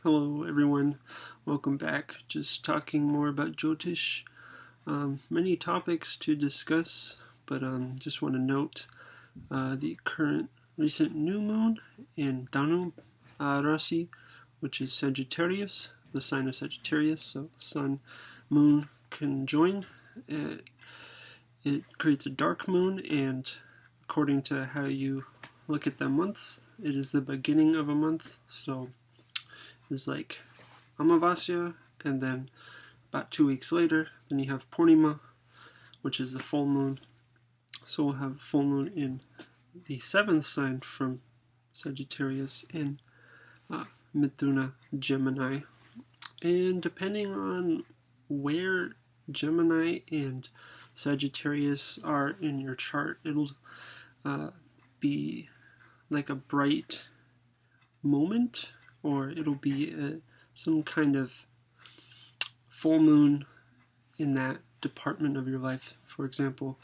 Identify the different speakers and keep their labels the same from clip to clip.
Speaker 1: Hello everyone, welcome back. Just talking more about Jyotish. Many topics to discuss, but just want to note the current recent new moon in Dhanus rasi, which is Sagittarius, the sign of Sagittarius. So sun, moon conjoin. It creates a dark moon, and according to how you look at the months, it is the beginning of a month. So it's like amavasya, and then about 2 weeks later, then you have purnima, which is the full moon. So we'll have full moon in the 7th sign from Sagittarius in Mithuna, Gemini. And depending on where Gemini and Sagittarius are in your chart, it'll be like a bright moment, or it'll be some kind of full moon in that department of your life. For example,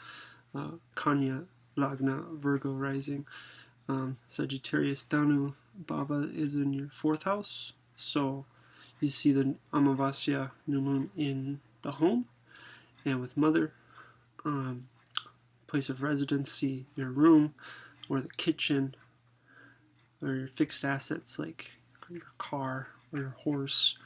Speaker 1: Kanya, lagna, Virgo rising, Sagittarius, Dhanus, bhava is in your 4th house. So you see the amavasya new moon in the home and with mother, place of residency, your room, or the kitchen, or your fixed assets like your car or your horse.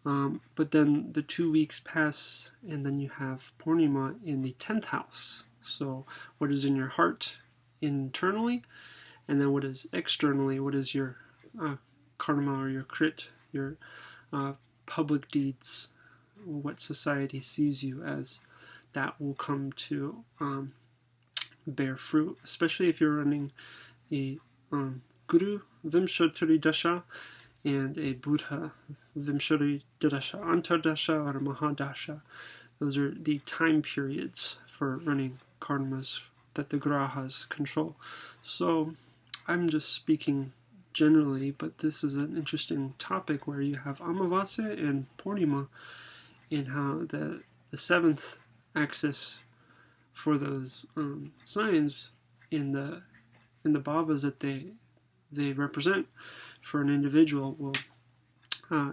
Speaker 1: But then the 2 weeks pass, and then you have purnima in the 10th house. So what is in your heart internally, and then what is externally, what is your karma or your krit, your public deeds, what society sees you as, that will come to bear fruit, especially if you're running a Guru Vimshatari Dasha and a Buddha Vimshatari Dasha, Antardasha or Mahadasha. Those are the time periods for running karmas that the grahas control. So I'm just speaking generally, but this is an interesting topic where you have amavasya and purnima, and how the 7th axis for those signs in the bhavas that they represent for an individual will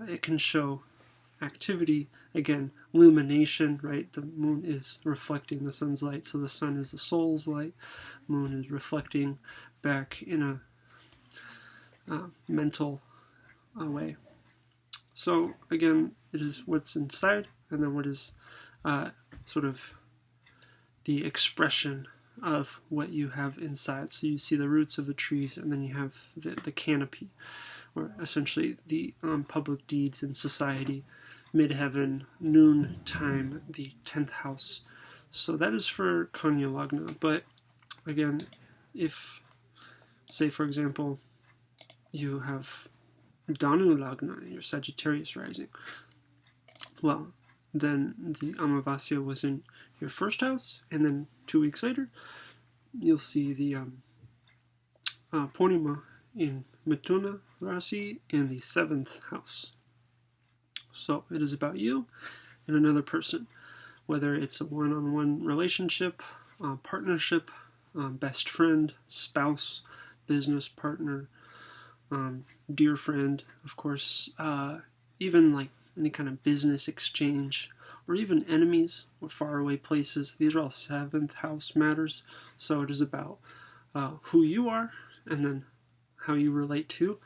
Speaker 1: it can show activity, again, illumination, right? The moon is reflecting the sun's light, so the sun is the soul's light, moon is reflecting back in a mental way. So again, it is what's inside, and then what is sort of the expression of what you have inside. So you see the roots of the trees, and then you have the canopy, or essentially the public deeds in society, midheaven, noon time, the 10th house. So that is for Kanya lagna. But again, if, say for example, you have Dhanus lagna, your Sagittarius rising, well, then the amavasya was in your 1st house, and then 2 weeks later, you'll see the purnima in Mithuna rasi in the 7th house. So it is about you and another person, whether it's a one-on-one relationship, partnership, best friend, spouse, business partner, dear friend, of course, even like any kind of business exchange, or even enemies or faraway places. These are all 7th house matters. So it is about who you are, and then how you relate to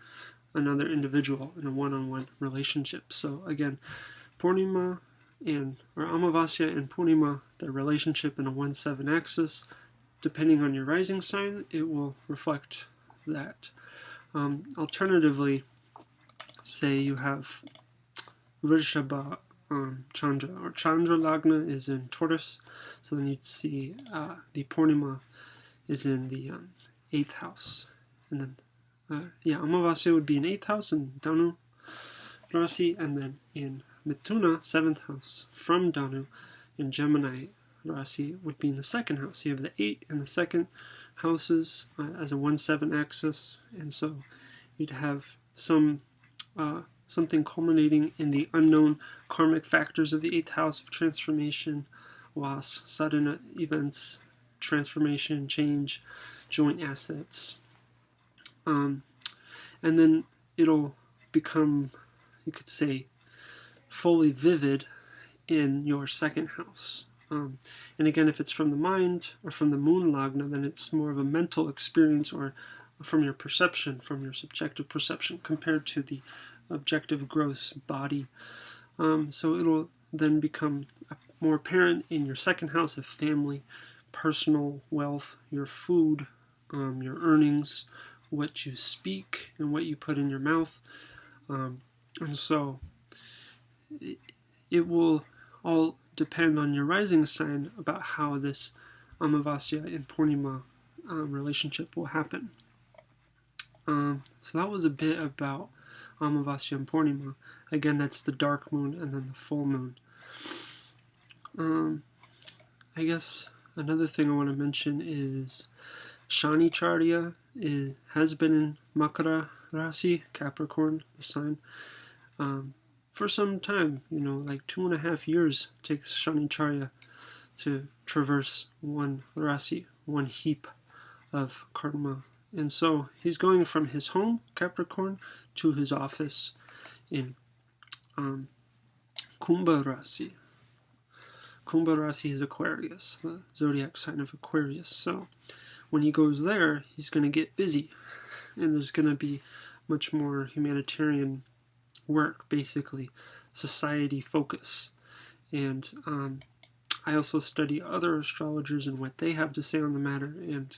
Speaker 1: another individual in a one-on-one relationship. So again, purnima or amavasya and purnima, their relationship in a 1-7 axis, depending on your rising sign, it will reflect that. Alternatively, say you have Vrishabha chandra, or chandra lagna is in Taurus, so then you'd see the purnima is in the 8th house, and then amavasya would be in 8th house in Dhanus rasi, and then in Mithuna, 7th house from Dhanus, in Gemini rasi would be in the 2nd house. So you have the 8 and the 2nd houses as a 1-7 axis, and so you'd have something culminating in the unknown karmic factors of the 8th house of transformation, loss, sudden events, transformation, change, joint assets. And then it'll become you could say, fully vivid in your second house. And again, if it's from the mind or from the moon lagna, then it's more of a mental experience, or from your perception, from your subjective perception, compared to the objective gross body. So it'll then become more apparent in your second house of family, personal wealth, your food, your earnings, what you speak, and what you put in your mouth. And so it will all depend on your rising sign about how this amavasya and purnima relationship will happen. So that was a bit about amavasya and purnima. Again, that's the dark moon and then the full moon. I guess another thing I want to mention is Shanicharya has been in Makara rasi, Capricorn, the sign, for some time. Like 2.5 years takes Shanicharya to traverse one rasi, one heap of karma. And so he's going from his home, Capricorn, to his office in Kumbha rasi. Kumbha rasi is Aquarius, the zodiac sign of Aquarius. So when he goes there, he's going to get busy, and there's going to be much more humanitarian work, basically, society focus. And I also study other astrologers and what they have to say on the matter, and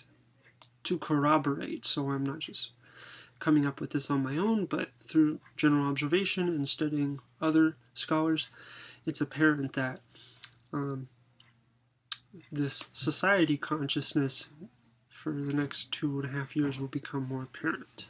Speaker 1: to corroborate, so I'm not just coming up with this on my own, but through general observation and studying other scholars, it's apparent that this society consciousness for the next 2.5 years will become more apparent.